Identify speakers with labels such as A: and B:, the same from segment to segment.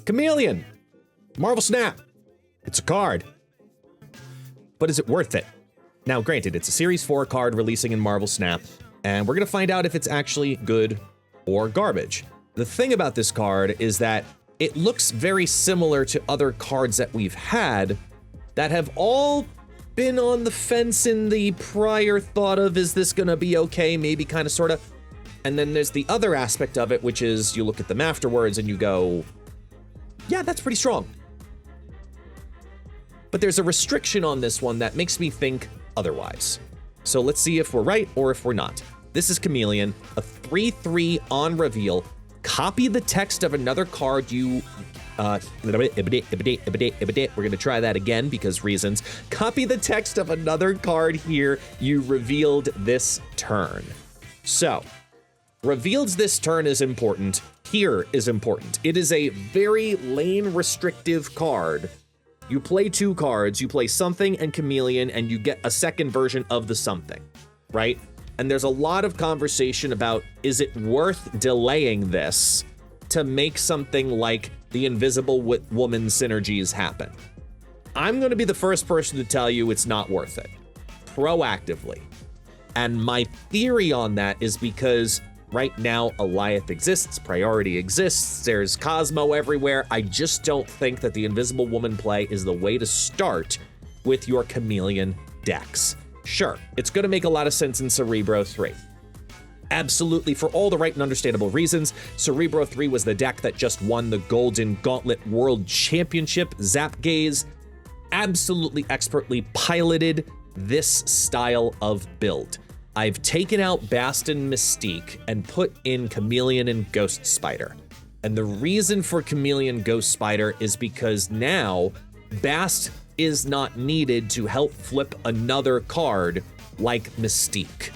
A: Chameleon. Marvel Snap. It's a card. But is it worth it? Now, granted, it's a Series 4 card releasing in Marvel Snap, and we're going to find out if it's actually good or garbage. The thing about this card is that it looks very similar to other cards that we've had that have all been on the fence in the prior thought of, is this going to be okay, maybe, kind of, sort of. And then there's the other aspect of it, which is you look at them afterwards and you go, yeah, that's pretty strong. But there's a restriction on this one that makes me think otherwise. So let's see if we're right or if we're not. This is Chameleon, a 3/3 on reveal. Copy the text of another card you... we're gonna try that again because reasons. Copy the text of another card here you revealed this turn. So, revealed this turn is important. Here is important. It is a very lane restrictive card. You play 2 cards, you play something and Chameleon, and you get a second version of the something, right? And there's a lot of conversation about, is it worth delaying this to make something like the Invisible Woman Synergies happen? I'm going to be the first person to tell you it's not worth it, proactively. And my theory on that is because right now, Alioth exists, Priority exists, there's Cosmo everywhere. I just don't think that the Invisible Woman play is the way to start with your Chameleon decks. Sure, it's going to make a lot of sense in Cerebro 3. Absolutely, for all the right and understandable reasons. Cerebro 3 was the deck that just won the Golden Gauntlet World Championship. Zapgaze absolutely expertly piloted this style of build. I've taken out Bast and Mystique and put in Chameleon and Ghost Spider. And the reason for Chameleon Ghost Spider is because now Bast is not needed to help flip another card like Mystique.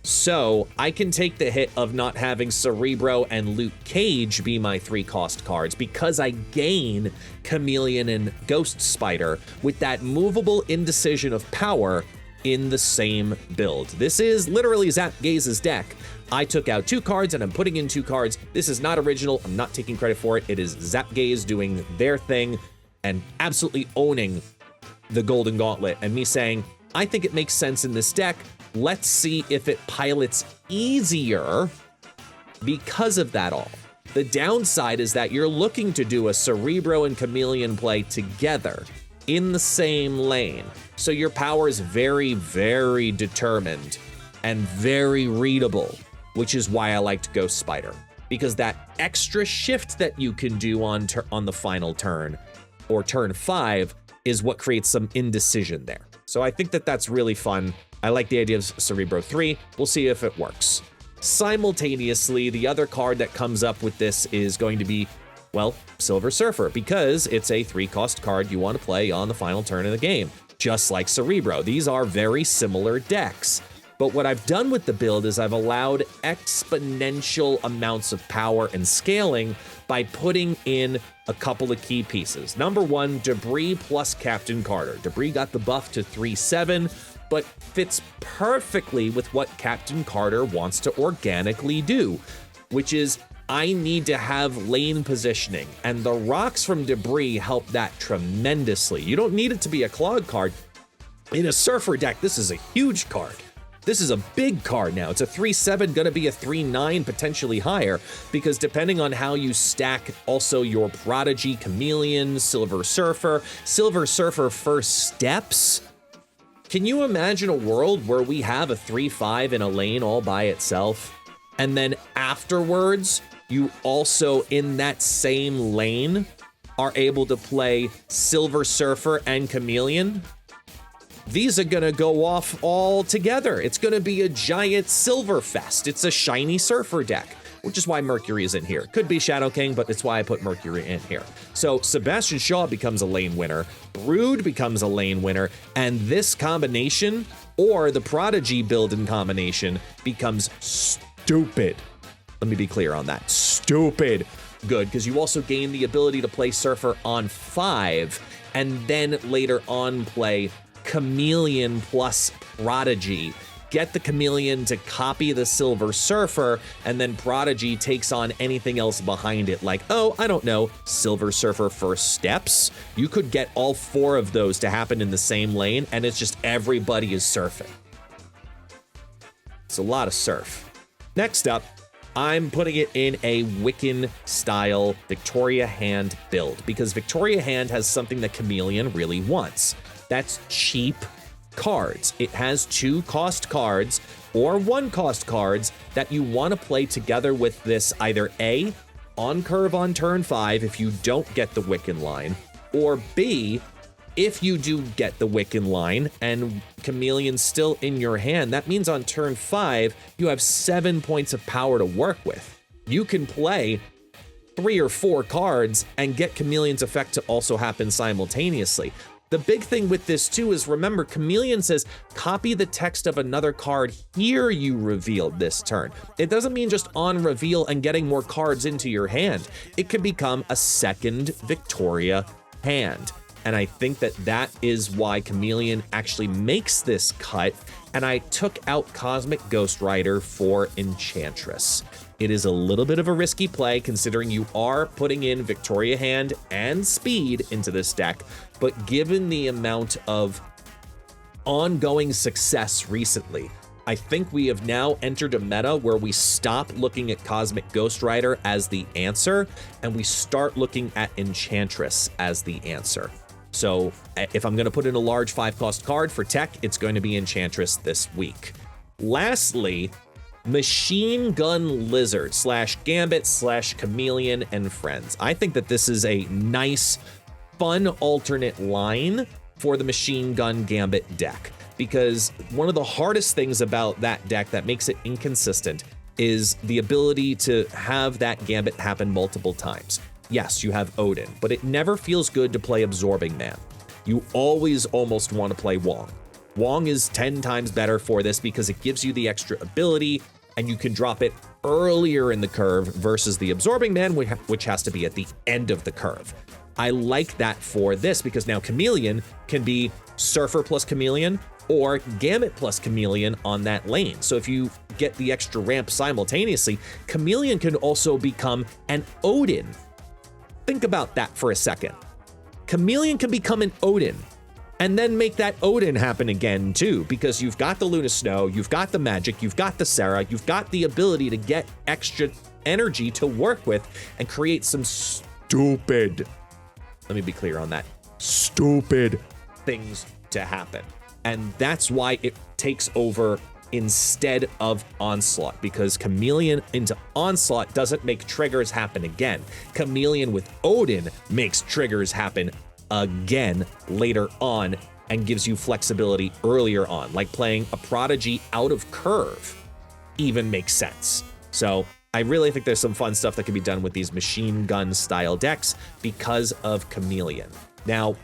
A: So I can take the hit of not having Cerebro and Luke Cage be my 3-cost cards because I gain Chameleon and Ghost Spider with that movable indecision of power in the same build. This is literally Zapgaze's deck. I took out 2 cards and I'm putting in 2 cards. This is not original. I'm not taking credit for it. It is Zapgaze doing their thing and absolutely owning the Golden Gauntlet and me saying, I think it makes sense in this deck. Let's see if it pilots easier because of that all. The downside is that you're looking to do a Cerebro and Chameleon play together in the same lane. So your power is very, very determined and very readable, which is why I liked Ghost Spider, because that extra shift that you can do on the final turn or turn 5 is what creates some indecision there. So I think that that's really fun. I like the idea of Cerebro 3. We'll see if it works. Simultaneously, the other card that comes up with this is going to be, well, Silver Surfer, because it's a 3-cost card you want to play on the final turn of the game, just like Cerebro. These are very similar decks. But what I've done with the build is I've allowed exponential amounts of power and scaling by putting in a couple of key pieces. Number 1, Debris plus Captain Carter. Debris got the buff to 3/7, but fits perfectly with what Captain Carter wants to organically do, which is I need to have lane positioning, and the rocks from Debris help that tremendously. You don't need it to be a clog card. In a Surfer deck, this is a huge card. This is a big card now. It's a 3/7, gonna be a 3/9, potentially higher, because depending on how you stack also your Prodigy, Chameleon, Silver Surfer first steps. Can you imagine a world where we have a 3/5 in a lane all by itself, and then afterwards, you also in that same lane are able to play Silver Surfer and Chameleon? These are gonna go off all together. It's gonna be a giant Silver Fest. It's a shiny Surfer deck, which is why Mercury is in here. Could be Shadow King, but it's why I put Mercury in here. So Sebastian Shaw becomes a lane winner, Brood becomes a lane winner, and this combination, or the Prodigy build in combination, becomes stupid. Let me be clear on that. Stupid good, because you also gain the ability to play Surfer on 5, and then later on play Chameleon plus Prodigy get the Chameleon to copy the Silver Surfer, and then Prodigy takes on anything else behind it, like, oh, I don't know, Silver Surfer First Steps. You could get all 4 of those to happen in the same lane, and it's just everybody is surfing. It's a lot of surf. Next up, I'm putting it in a Wiccan style Victoria Hand build, because Victoria Hand has something that Chameleon really wants. That's cheap cards. It has 2 cost cards or 1 cost cards that you want to play together with this, either A, on curve on turn 5 if you don't get the Wiccan line, or B, if you do get the Wiccan line and Chameleon's still in your hand, that means on turn 5, you have 7 points of power to work with. You can play 3 or 4 cards and get Chameleon's effect to also happen simultaneously. The big thing with this too is, remember, Chameleon says, copy the text of another card here you revealed this turn. It doesn't mean just on reveal and getting more cards into your hand. It can become a second Victoria hand. And I think that that is why Chameleon actually makes this cut, and I took out Cosmic Ghost Rider for Enchantress. It is a little bit of a risky play considering you are putting in Victoria Hand and Speed into this deck, but given the amount of ongoing success recently, I think we have now entered a meta where we stop looking at Cosmic Ghost Rider as the answer, and we start looking at Enchantress as the answer. So if I'm going to put in a large 5-cost card for tech, it's going to be Enchantress this week. Lastly, Machine Gun Lizard / Gambit / Chameleon and Friends. I think that this is a nice, fun alternate line for the Machine Gun Gambit deck, because one of the hardest things about that deck that makes it inconsistent is the ability to have that Gambit happen multiple times. Yes, you have Odin, but it never feels good to play Absorbing Man. You always almost want to play Wong. Wong is 10 times better for this because it gives you the extra ability and you can drop it earlier in the curve versus the Absorbing Man, which has to be at the end of the curve. I like that for this because now Chameleon can be Surfer plus Chameleon or Gambit plus Chameleon on that lane. So if you get the extra ramp simultaneously, Chameleon can also become an Odin. Think about that for a second. Chameleon can become an Odin and then make that Odin happen again too, because you've got the Luna Snow, you've got the magic, you've got the Sarah, you've got the ability to get extra energy to work with and create some stupid, let me be clear on that, stupid things to happen. And that's why it takes over instead of Onslaught, because Chameleon into Onslaught doesn't make triggers happen again. Chameleon with Odin makes triggers happen again later on and gives you flexibility earlier on, like playing a Prodigy out of curve even makes sense. So I really think there's some fun stuff that can be done with these machine gun style decks because of Chameleon. Now,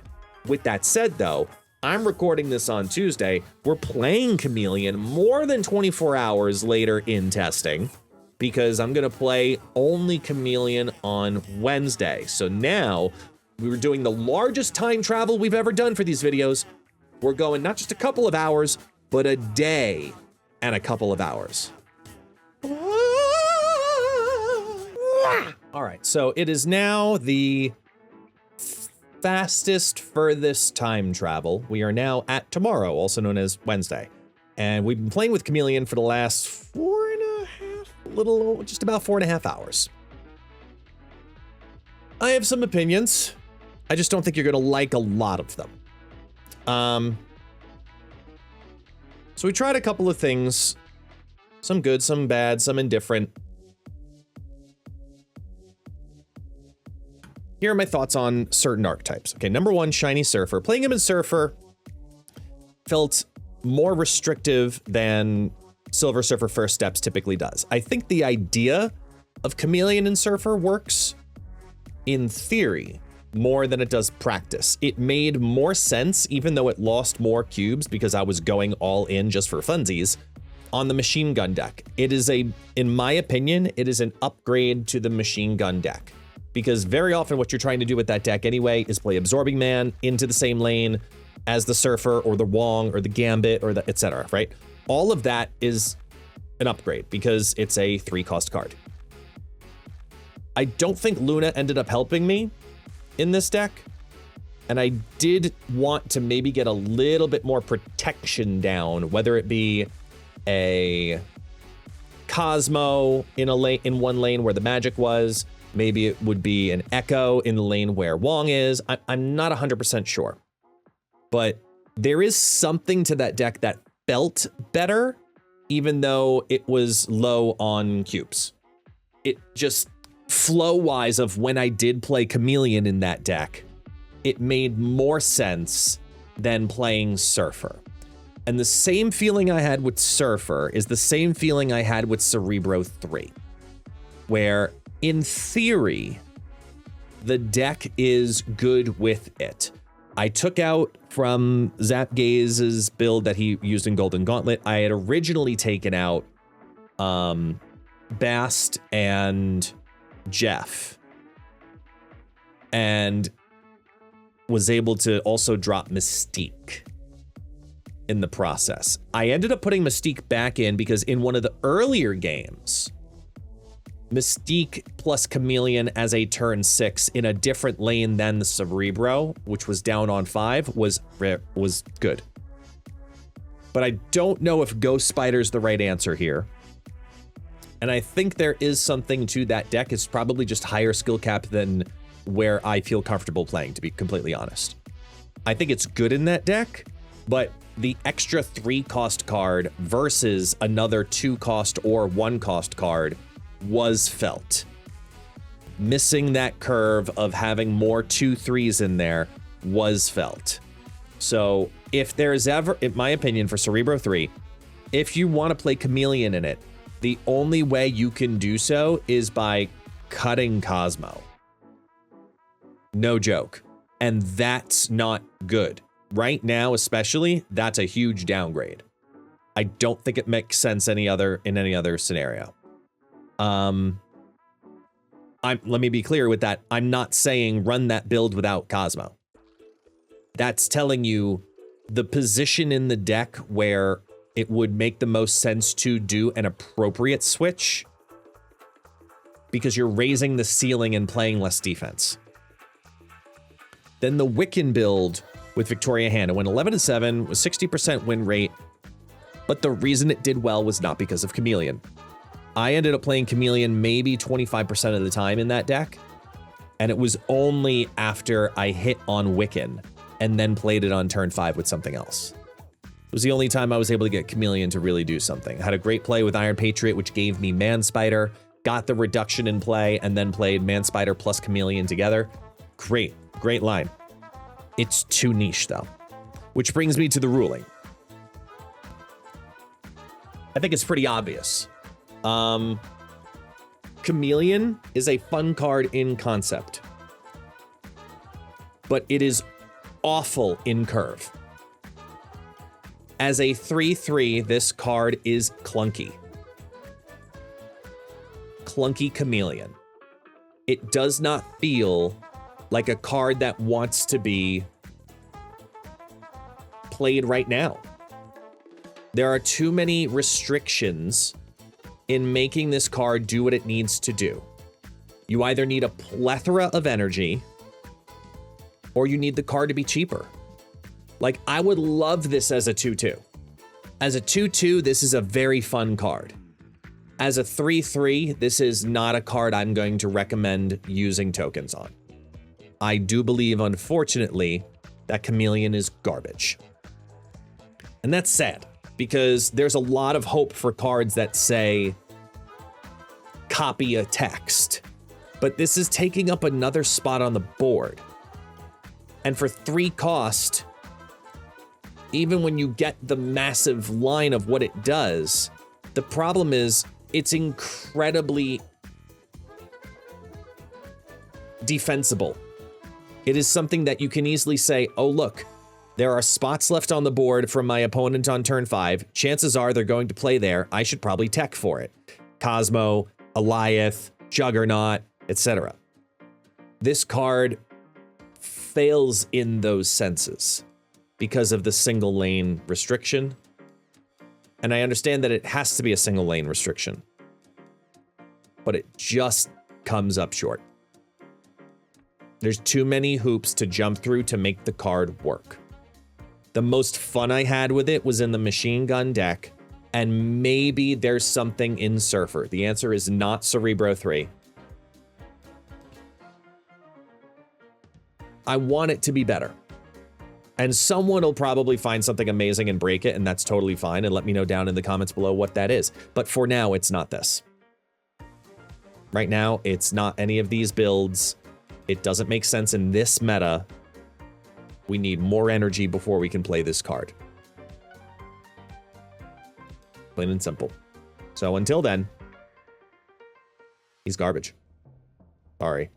A: with that said though, I'm recording this on Tuesday. We're playing Chameleon more than 24 hours later in testing because I'm going to play only Chameleon on Wednesday. So now we were doing the largest time travel we've ever done for these videos. We're going not just a couple of hours, but a day and a couple of hours. All right, so it is now the fastest, furthest time travel. We are now at tomorrow, also known as Wednesday. And we've been playing with Chameleon for the last just about 4.5 hours. I have some opinions. I just don't think you're gonna like a lot of them. So we tried a couple of things, some good, some bad, some indifferent. Here are my thoughts on certain archetypes. Okay, number 1, Shiny Surfer. Playing him in Surfer felt more restrictive than Silver Surfer First Steps typically does. I think the idea of Chameleon and Surfer works in theory more than it does practice. It made more sense, even though it lost more cubes because I was going all in just for funsies on the machine gun deck. It is in my opinion, it is an upgrade to the machine gun deck. Because very often what you're trying to do with that deck anyway is play Absorbing Man into the same lane as the Surfer or the Wong or the Gambit or the etc., right? all of that is an upgrade because it's a 3-cost card. I don't think Luna ended up helping me in this deck, and I did want to maybe get a little bit more protection down, whether it be a Cosmo in one lane where the magic was, maybe it would be an Echo in the lane where Wong is. I'm not 100% sure, but there is something to that deck that felt better, even though it was low on cubes. It just, flow-wise of when I did play Chameleon in that deck, it made more sense than playing Surfer. And the same feeling I had with Surfer is the same feeling I had with Cerebro 3, where in theory, the deck is good with it. I took out from Zap Gaze's build that he used in Golden Gauntlet, I had originally taken out Bast and Jeff, and was able to also drop Mystique in the process. I ended up putting Mystique back in because in one of the earlier games, Mystique plus Chameleon as a turn 6 in a different lane than the Cerebro, which was down on 5, was good. But I don't know if Ghost Spider's the right answer here. And I think there is something to that deck. It's probably just higher skill cap than where I feel comfortable playing, to be completely honest. I think it's good in that deck, but the extra 3-cost card versus another 2-cost or 1-cost card was felt. Missing that curve of having more 2/3s in there was felt. So if there's ever, in my opinion, for Cerebro 3, if you want to play Chameleon in it, the only way you can do so is by cutting Cosmo. No joke. And that's not good. Right now, especially, that's a huge downgrade. I don't think it makes sense in any other scenario. Let me be clear with that. I'm not saying run that build without Cosmo. That's telling you the position in the deck where it would make the most sense to do an appropriate switch, because you're raising the ceiling and playing less defense. Then the Wiccan build with Victoria Hand. It went 11-7, was 60% win rate, but the reason it did well was not because of Chameleon. I ended up playing Chameleon maybe 25% of the time in that deck, and it was only after I hit on Wiccan and then played it on turn 5 with something else. It was the only time I was able to get Chameleon to really do something. I had a great play with Iron Patriot, which gave me Man Spider, got the reduction in play, and then played Man Spider plus Chameleon together. Great line. It's too niche, though. Which brings me to the ruling. I think it's pretty obvious. Chameleon is a fun card in concept, but it is awful in curve. As a 3/3, this card is clunky. Clunky Chameleon. It does not feel like a card that wants to be played right now. There are too many restrictions in making this card do what it needs to do. You either need a plethora of energy, or you need the card to be cheaper. Like, I would love this as a 2/2. As a 2/2, this is a very fun card. As a 3/3, this is not a card I'm going to recommend using tokens on. I do believe, unfortunately, that Chameleon is garbage. And that's sad, because there's a lot of hope for cards that say, copy a text. But this is taking up another spot on the board. And for 3 cost, even when you get the massive line of what it does, the problem is it's incredibly defensible. It is something that you can easily say, oh, look, there are spots left on the board from my opponent on turn 5. Chances are they're going to play there. I should probably tech for it. Cosmo, Eliath, Juggernaut, etc. This card fails in those senses because of the single lane restriction. And I understand that it has to be a single lane restriction, but it just comes up short. There's too many hoops to jump through to make the card work. The most fun I had with it was in the machine gun deck, and maybe there's something in Surfer. The answer is not Cerebro 3. I want it to be better. And someone will probably find something amazing and break it, and that's totally fine, and let me know down in the comments below what that is. But for now, it's not this. Right now, it's not any of these builds. It doesn't make sense in this meta. We need more energy before we can play this card. Plain and simple. So until then, he's garbage. Sorry.